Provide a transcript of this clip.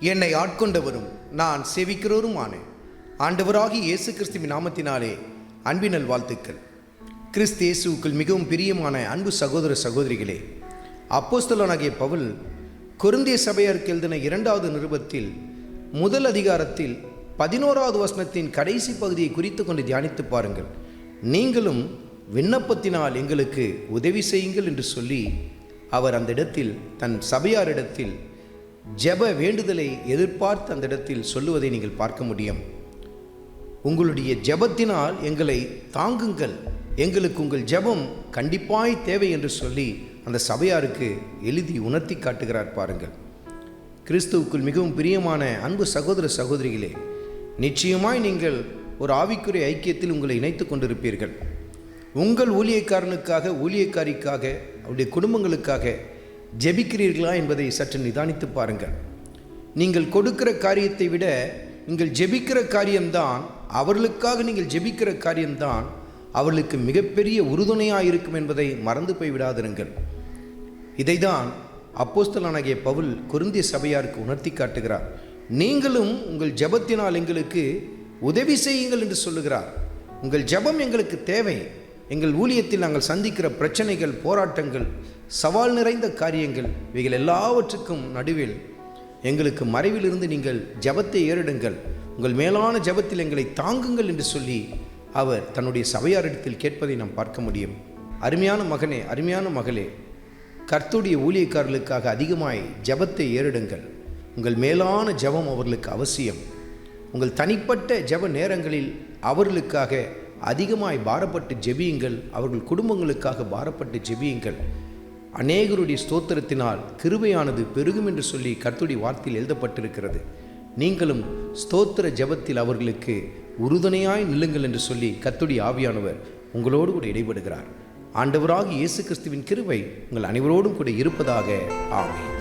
என்னை ஆட்கொண்டவரும் நான் சேவிக்கிறவருமான ஆண்டவராகிய இயேசு கிறிஸ்துவின் நாமத்தினாலே அன்பினல் வாழ்த்துக்கள். கிறிஸ்து இயேசுவுக்குள் மிகவும் பிரியமான அன்பு சகோதர சகோதரிகளே, அப்போஸ்தலனாகிய பவுல் கொரிந்திய சபையாருக்கு எழுதின 2வது நிருபத்தில் முதல் அதிகாரத்தில் 11வது வசனத்தின் கடைசி பகுதியை குறித்து கொண்டு தியானித்து பாருங்கள். நீங்களும் விண்ணப்பத்தினால் எங்களுக்கு உதவி செய்யுங்கள் என்று சொல்லி அவர் அந்த இடத்தில் தன் சபையாரிடத்தில் ஜெப வேண்டுதலை எதிர்பார்த்து அந்த இடத்தில் சொல்லுவதை நீங்கள் பார்க்க முடியும். உங்களுடைய ஜெபத்தினால் எங்களை தாங்குங்கள், எங்களுக்கு உங்கள் ஜெபம் கண்டிப்பாய் தேவை என்று சொல்லி அந்த சபையாருக்கு எழுதி உணர்த்தி காட்டுகிறார் பாருங்கள். கிறிஸ்துவுக்குள் மிகவும் பிரியமான அன்பு சகோதர சகோதரிகளே, நிச்சயமாய் நீங்கள் ஒரு ஆவிக்குரிய ஐக்கியத்தில் உங்களை இணைத்து கொண்டிருப்பீர்கள். உங்கள் ஊழியக்காரனுக்காக, ஊழியக்காரிக்காக, அவருடைய குடும்பங்களுக்காக ஜெபிக்கிறீர்களா என்பதை சற்று நிதானித்து பாருங்கள். நீங்கள் கொடுக்கிற காரியத்தை விட நீங்கள் ஜெபிக்கிற காரியம்தான், அவர்களுக்காக நீங்கள் ஜெபிக்கிற காரியம்தான் அவர்களுக்கு மிகப்பெரிய உறுதுணையாக இருக்கும் என்பதை மறந்து போய்விடாதிருங்கள். இதைதான் அப்போஸ்தலனாகிய பவுல் கொரிந்திய சபையாருக்கு உணர்த்தி காட்டுகிறார். நீங்களும் உங்கள் ஜெபத்தினால் எங்களுக்கு உதவி செய்யுங்கள் என்று சொல்லுகிறார். உங்கள் ஜெபம் எங்களுக்கு தேவை. எங்கள் ஊழியத்தில் நாங்கள் சந்திக்கிற பிரச்சனைகள், போராட்டங்கள், சவால் நிறைந்த காரியங்கள், இவைகள் எல்லாவற்றுக்கும் நடுவில் எங்களுக்கு மறைவிலிருந்து நீங்கள் ஜெபத்தை ஏறிடுங்கள், உங்கள் மேலான ஜெபத்தில் எங்களை தாங்குங்கள் என்று சொல்லி அவர் தன்னுடைய சபையாரிடத்தில் கேட்பதை நாம் பார்க்க முடியும். அருமையான மகனே, அருமையான மகளே, கர்த்தருடைய ஊழியக்காரர்களுக்காக அதிகமாய் ஜெபத்தை ஏறிடுங்கள். உங்கள் மேலான ஜெபம் அவர்களுக்கு அவசியம். உங்கள் தனிப்பட்ட ஜெப நேரங்களில் அவர்களுக்காக அதிகமாய் பாரப்பட்டு ஜெபியுங்கள். அவர்கள் குடும்பங்களுக்காக பாரப்பட்டு ஜெபியுங்கள். அநேகருடைய ஸ்தோத்திரத்தினால் கிருபையானது பெருகும் என்று சொல்லி கர்த்தருடைய வார்த்தையில் எழுதப்பட்டிருக்கிறது. நீங்களும் ஸ்தோத்திர ஜெபத்தில் அவர்களுக்கு உறுதுணையாய் நில்லுங்கள் என்று சொல்லி கர்த்தருடைய ஆவியானவர் உங்களோடு கூட இடைபடுகிறார். ஆண்டவராகிய இயேசு கிறிஸ்துவின் கிருபை உங்கள் அனைவரோடும் கூட இருப்பதாக. ஆமென்.